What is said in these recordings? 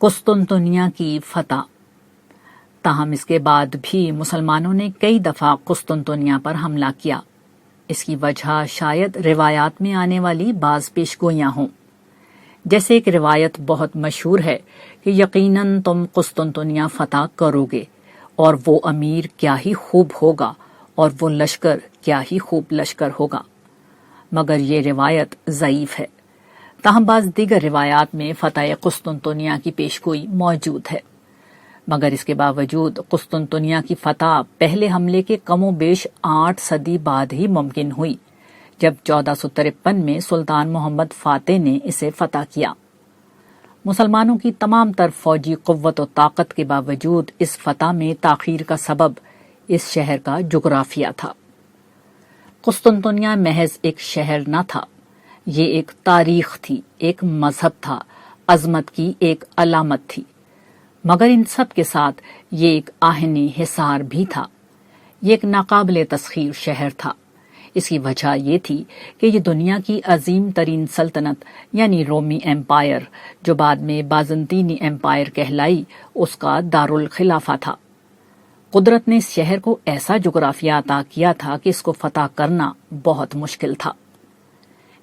قسطنطنیہ کی فتح۔ تاہم اس کے بعد بھی مسلمانوں نے کئی دفعہ قسطنطنیہ پر حملہ کیا۔ اس کی وجہ شاید روایات میں آنے والی بعض پیشگوئیاں ہوں۔ جیسے ایک روایت بہت مشہور ہے کہ یقیناً تم قسطنطنیہ فتح کرو گے، اور وہ امیر کیا ہی خوب ہوگا اور وہ لشکر کیا ہی خوب لشکر ہوگا، مگر یہ روایت ضعیف ہے۔ تاہم بعض دیگر روایات میں فتح قسطنطنیہ کی پیشگوئی موجود ہے، مگر اس کے باوجود قسطنطنیہ کی فتح پہلے حملے کے کم و بیش 8 صدی بعد ہی ممکن ہوئی، جب 1453 میں سلطان محمد فاتح نے اسے فتح کیا۔ مسلمانوں کی تمام تر فوجی قوت و طاقت کے باوجود اس فتح میں تاخیر کا سبب اس شہر کا جغرافیہ تھا۔ قسطنطنیہ محض ایک شہر نہ تھا، یہ ایک تاریخ تھی، ایک مذہب تھا، عظمت کی ایک علامت تھی، مگر ان سب کے ساتھ یہ ایک آہنِ حصار بھی تھا۔ یہ ایک ناقابل تسخیر شہر تھا۔ اس کی وجہ یہ تھی کہ یہ دنیا کی عظیم ترین سلطنت یعنی رومی ایمپائر، جو بعد میں بازنطینی ایمپائر کہلائی، اس کا دارالخلافہ تھا۔ قدرت نے اس شہر کو ایسا جغرافیہ عطا کیا تھا کہ اس کو فتح کرنا بہت مشکل تھا۔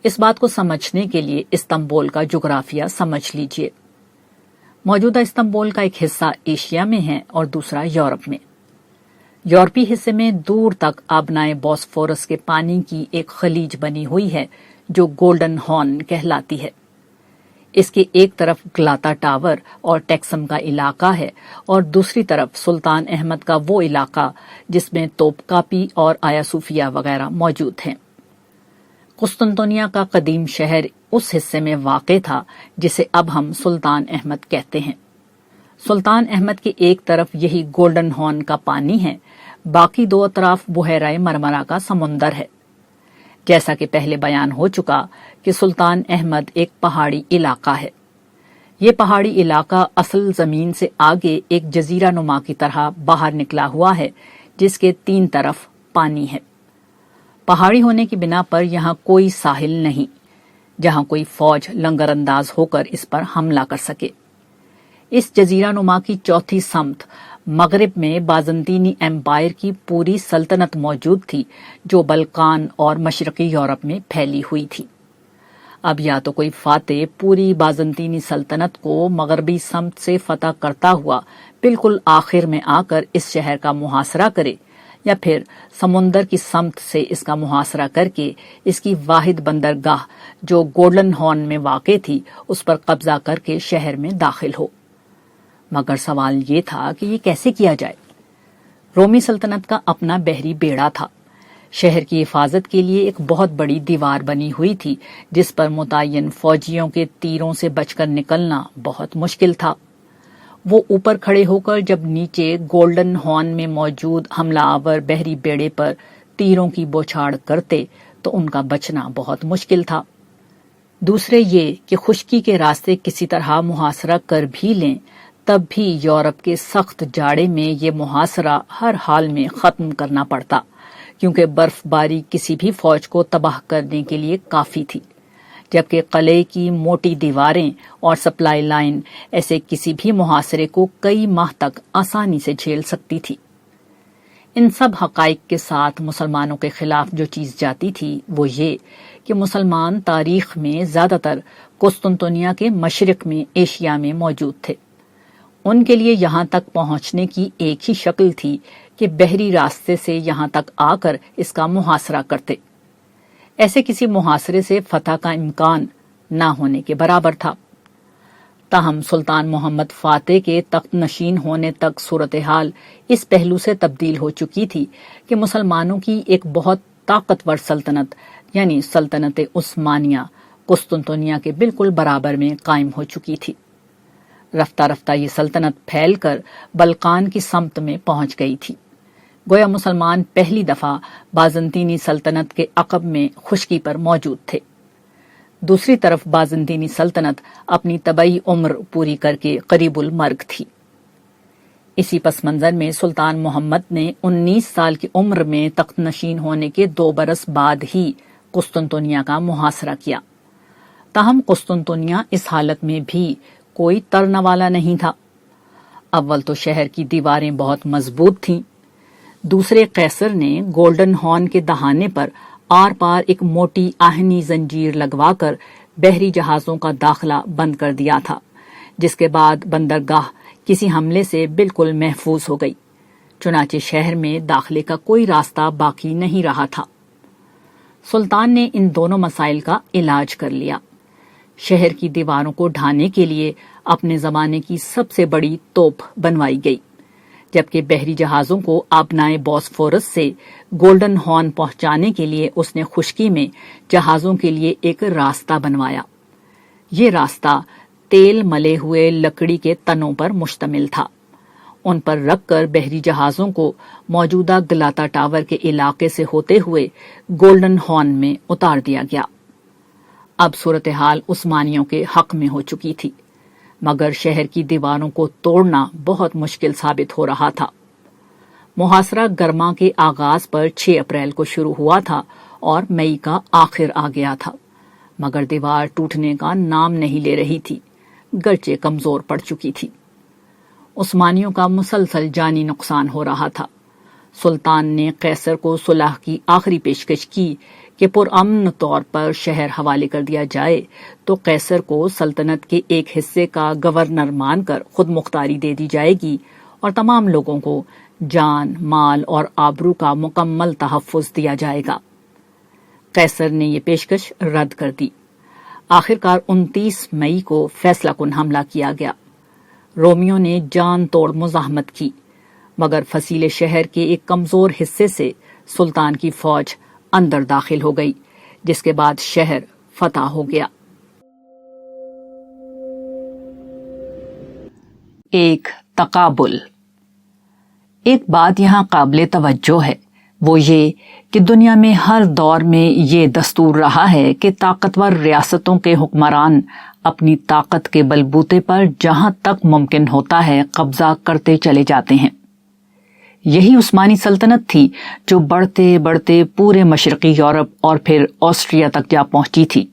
اس بات کو سمجھنے کے لیے استنبول کا جغرافیہ سمجھ لیجئے۔ موجودہ استنبول کا ایک حصہ ایشیا میں ہے اور دوسرا یورپ میں۔ یورپی حصے میں دور تک آبنائے بوسفورس کے پانی کی ایک خلیج بنی ہوئی ہے جو گولڈن ہارن کہلاتی ہے۔ اس کے ایک طرف گلاتا ٹاور اور ٹیکسم کا علاقہ ہے اور دوسری طرف سلطان احمد کا وہ علاقہ جس میں توپ کاپی اور آیا صوفیہ وغیرہ موجود ہیں۔ قسطنطنیہ کا قدیم شہر اس حصے میں واقع تھا جسے اب ہم سلطان احمد کہتے ہیں۔ سلطان احمد کے ایک طرف یہی گولڈن ہارن کا پانی ہے، باقی دو اطراف بحیرہ مرمرا کا سمندر ہے۔ جیسا کہ پہلے بیان ہو چکا کہ سلطان احمد ایک پہاڑی علاقہ ہے۔ یہ پہاڑی علاقہ اصل زمین سے آگے ایک جزیرہ نما کی طرح باہر نکلا ہوا ہے جس کے 3 طرف پانی ہے۔ پہاڑی ہونے کی بنا پر یہاں کوئی ساحل نہیں جہاں کوئی فوج لنگر انداز ہو کر اس پر حملہ کر سکے۔ اس جزیرہ نما کی چوتھی سمت مغرب میں بازنطینی ایمپائر کی پوری سلطنت موجود تھی جو بلقان اور مشرقی یورپ میں پھیلی ہوئی تھی۔ اب یا تو کوئی فاتح پوری بازنطینی سلطنت کو مغربی سمت سے فتح کرتا ہوا بالکل آخر میں آ کر اس شہر کا محاصرہ کرے، یا پھر سمندر کی سمت سے اس کا محاصرہ کر کے اس کی واحد بندرگاہ جو گولڈن ہارن میں واقع تھی اس پر قبضہ کر کے شہر میں داخل ہو۔ مگر سوال یہ تھا کہ یہ کیسے کیا جائے؟ رومی سلطنت کا اپنا بحری بیڑا تھا۔ شہر کی حفاظت کے لیے ایک بہت بڑی دیوار بنی ہوئی تھی جس پر متعین فوجیوں کے تیروں سے بچ کر نکلنا بہت مشکل تھا۔ وہ اوپر کھڑے ہو کر جب نیچے گولڈن ہارن میں موجود حملہ آور بحری بیڑے پر تیروں کی بوچھاڑ کرتے تو ان کا بچنا بہت مشکل تھا۔ دوسرے یہ کہ خشکی کے راستے کسی طرح محاصرہ کر بھی لیں تب بھی یورپ کے سخت جاڑے میں یہ محاصرہ ہر حال میں ختم کرنا پڑتا، کیونکہ برف باری کسی بھی فوج کو تباہ کرنے کے لیے کافی تھی، جبکہ قلعے کی موٹی دیواریں اور سپلائی لائن ایسے کسی بھی محاصرے کو کئی ماہ تک آسانی سے جھیل سکتی تھی۔ ان سب حقائق کے ساتھ مسلمانوں کے خلاف جو چیز جاتی تھی وہ یہ کہ مسلمان تاریخ میں زیادہ تر قسطنطنیہ کے مشرق میں ایشیا میں موجود تھے۔ ان کے لیے یہاں تک پہنچنے کی ایک ہی شکل تھی کہ بحری راستے سے یہاں تک آ کر اس کا محاصرہ کرتے۔ ایسے کسی محاصرے سے فتح کا امکان نہ ہونے کے برابر تھا۔ تاہم سلطان محمد فاتح کے تخت نشین ہونے تک صورتحال اس پہلو سے تبدیل ہو چکی تھی کہ مسلمانوں کی ایک بہت طاقتور سلطنت یعنی سلطنت عثمانیہ قسطنطنیہ کے بالکل برابر میں قائم ہو چکی تھی۔ رفتہ رفتہ یہ سلطنت پھیل کر بلقان کی سمت میں پہنچ گئی تھی۔ گویا مسلمان پہلی دفعہ بازنطینی سلطنت کے عقب میں خشکی پر موجود تھے۔ دوسری طرف بازنطینی سلطنت اپنی طبعی عمر پوری کر کے قریب المرگ تھی۔ اسی پس منظر میں سلطان محمد نے 19 سال کی عمر میں تخت نشین ہونے کے 2 برس بعد ہی قسطنطنیہ کا محاصرہ کیا۔ تاہم قسطنطنیہ اس حالت میں بھی کوئی ترنے والا نہیں تھا۔ اول تو شہر کی دیواریں بہت مضبوط تھیں، دوسرے قیصر نے گولڈن ہارن کے دہانے پر آر پار ایک موٹی آہنی زنجیر لگوا کر بحری جہازوں کا داخلہ بند کر دیا تھا، جس کے بعد بندرگاہ کسی حملے سے بالکل محفوظ ہو گئی۔ چنانچہ شہر میں داخلے کا کوئی راستہ باقی نہیں رہا تھا۔ سلطان نے ان دونوں مسائل کا علاج کر لیا۔ شہر کی دیواروں کو ڈھانے کے لیے اپنے زمانے کی سب سے بڑی توپ بنوائی گئی، جبکہ بحری جہازوں کو آبنائے بوسفورس سے گولڈن ہارن پہنچانے کے لیے اس نے خشکی میں جہازوں کے لیے ایک راستہ بنوایا۔ یہ راستہ تیل ملے ہوئے لکڑی کے تنوں پر مشتمل تھا۔ ان پر رکھ کر بحری جہازوں کو موجودہ گلاتا ٹاور کے علاقے سے ہوتے ہوئے گولڈن ہارن میں اتار دیا گیا۔ اب صورتحال عثمانیوں کے حق میں ہو چکی تھی، مگر شہر کی دیواروں کو توڑنا بہت مشکل ثابت ہو رہا تھا۔ محاصرہ گرما کے آغاز پر 6 اپریل کو شروع ہوا تھا اور مئی کا آخر آ گیا تھا، مگر دیوار ٹوٹنے کا نام نہیں لے رہی تھی، گرچہ کمزور پڑ چکی تھی۔ عثمانیوں کا مسلسل جانی نقصان ہو رہا تھا۔ سلطان نے قیصر کو صلح کی آخری پیشکش کی کہ پرامن طور پر شہر حوالے کر دیا جائے تو قیصر کو سلطنت کے ایک حصے کا گورنر مان کر خود مختاری دے دی جائے گی اور تمام لوگوں کو جان، مال اور آبرو کا مکمل تحفظ دیا جائے گا۔ قیصر نے یہ پیشکش رد کر دی۔ آخرکار 29 مئی کو فیصلہ کن حملہ کیا گیا۔ رومیوں نے جان توڑ مزاحمت کی، مگر فصیل شہر کے ایک کمزور حصے سے سلطان کی فوج اندر داخل ہو گئی، جس کے بعد شہر فتح ہو گیا۔ ایک تقابل۔ ایک بات یہاں قابل توجہ ہے، وہ یہ کہ دنیا میں ہر دور میں یہ دستور رہا ہے کہ طاقتور ریاستوں کے حکمران اپنی طاقت کے بلبوتے پر جہاں تک ممکن ہوتا ہے قبضہ کرتے چلے جاتے ہیں۔ یہی عثمانی سلطنت تھی جو بڑھتے بڑھتے پورے مشرقی یورپ اور پھر آسٹریا تک جا پہنچی تھی۔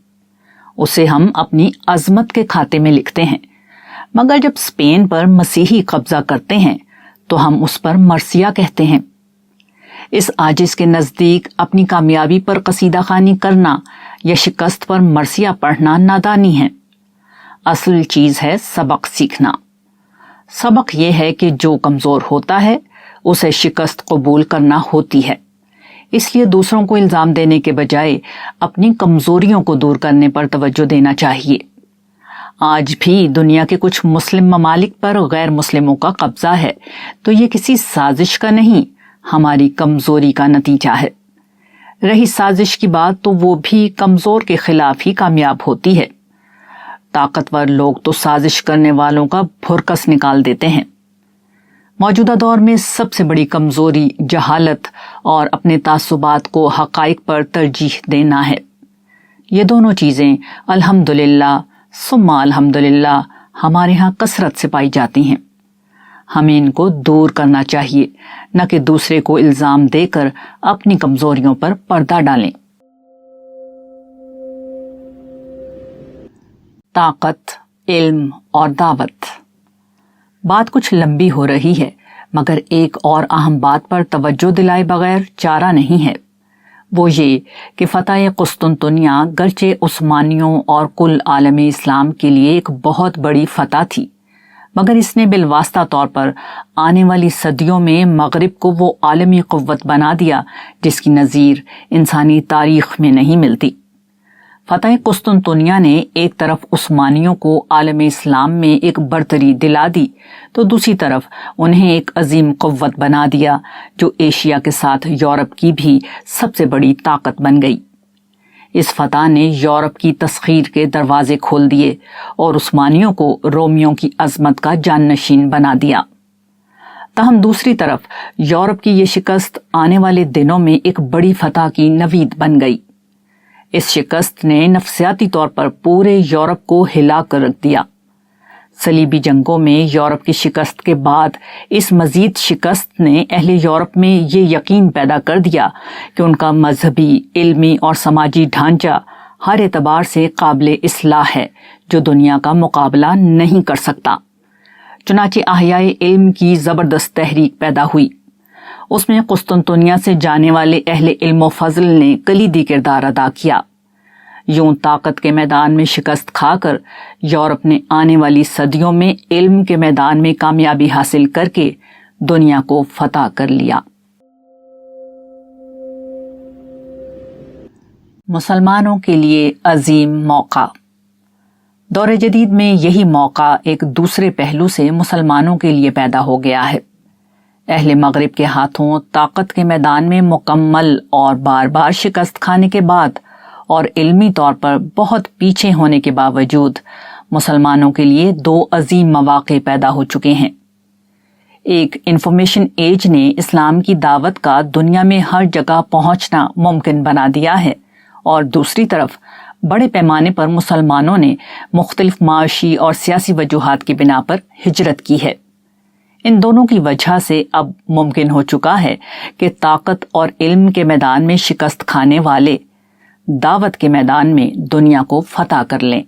اسے ہم اپنی عظمت کے کھاتے میں لکھتے ہیں، مگر جب اسپین پر مسیحی قبضہ کرتے ہیں تو ہم اس پر مرثیہ کہتے ہیں۔ اس عاجز کے نزدیک اپنی کامیابی پر قصیدہ خوانی کرنا یا شکست پر مرثیہ پڑھنا نادانی ہے۔ اصل چیز ہے سبق سیکھنا۔ سبق یہ ہے کہ جو کمزور ہوتا ہے اسے شکست قبول کرنا ہوتی ہے۔ اس لیے دوسروں کو الزام دینے کے بجائے اپنی کمزوریوں کو دور کرنے پر توجہ دینا چاہیے۔ آج بھی دنیا کے کچھ مسلم ممالک پر غیر مسلموں کا قبضہ ہے تو یہ کسی سازش کا نہیں، ہماری کمزوری کا نتیجہ ہے۔ رہی سازش کی بات تو وہ بھی کمزور کے خلاف ہی کامیاب ہوتی ہے۔ طاقتور لوگ تو سازش کرنے والوں کا بھرکس نکال دیتے ہیں۔ موجودہ دور میں سب سے بڑی کمزوری جہالت اور اپنے تعصبات کو حقائق پر ترجیح دینا ہے۔ یہ دونوں چیزیں الحمدللہ ثم الحمدللہ ہمارے ہاں کثرت سے پائی جاتی ہیں۔ ہمیں ان کو دور کرنا چاہیے، نہ کہ دوسرے کو الزام دے کر اپنی کمزوریوں پر پردہ ڈالیں۔ طاقت، علم اور دعوت۔ بات کچھ لمبی ہو رہی ہے، مگر ایک اور اہم بات پر توجہ دلائے بغیر چارہ نہیں ہے، وہ یہ کہ فتح قسطنطنیہ گرچہ عثمانیوں اور کل عالم اسلام کے لیے ایک بہت بڑی فتح تھی، مگر اس نے بالواسطہ طور پر آنے والی صدیوں میں مغرب کو وہ عالمی قوت بنا دیا جس کی نظیر انسانی تاریخ میں نہیں ملتی۔ فتح قسطنطنیہ نے ایک طرف عثمانیوں کو عالم اسلام میں ایک برتری دلا دی تو دوسری طرف انہیں ایک عظیم قوت بنا دیا جو ایشیا کے ساتھ یورپ کی بھی سب سے بڑی طاقت بن گئی۔ اس فتح نے یورپ کی تسخیر کے دروازے کھول دیے اور عثمانیوں کو رومیوں کی عظمت کا جانشین بنا دیا۔ تاہم دوسری طرف یورپ کی یہ شکست آنے والے دنوں میں ایک بڑی فتح کی نوید بن گئی۔ اس شکست نے نفسیاتی طور پر پورے یورپ کو ہلا کر رکھ دیا۔ صلیبی جنگوں میں یورپ کی شکست کے بعد اس مزید شکست نے اہل یورپ میں یہ یقین پیدا کر دیا کہ ان کا مذہبی، علمی اور سماجی ڈھانچہ ہر اعتبار سے قابل اصلاح ہے جو دنیا کا مقابلہ نہیں کر سکتا۔ چنانچہ احیاء علم کی زبردست تحریک پیدا ہوئی۔ اس میں قسطنطنیہ سے جانے والے اہل علم و فضل نے کلیدی کردار ادا کیا۔ یوں طاقت کے میدان میں شکست کھا کر یورپ نے آنے والی صدیوں میں علم کے میدان میں کامیابی حاصل کر کے دنیا کو فتح کر لیا۔ مسلمانوں کے لیے عظیم موقع۔ دور جدید میں یہی موقع ایک دوسرے پہلو سے مسلمانوں کے لیے پیدا ہو گیا ہے۔ اہل مغرب کے ہاتھوں طاقت کے میدان میں مکمل اور بار بار شکست کھانے کے بعد اور علمی طور پر بہت پیچھے ہونے کے باوجود مسلمانوں کے لیے 2 عظیم مواقع پیدا ہو چکے ہیں۔ ایک انفارمیشن ایج نے اسلام کی دعوت کا دنیا میں ہر جگہ پہنچنا ممکن بنا دیا ہے، اور دوسری طرف بڑے پیمانے پر مسلمانوں نے مختلف معاشی اور سیاسی وجوہات کی بنا پر ہجرت کی ہے۔ ان دونوں کی وجہ سے اب ممکن ہو چکا ہے کہ طاقت اور علم کے میدان میں شکست کھانے والے دعوت کے میدان میں دنیا کو فتح کر لیں۔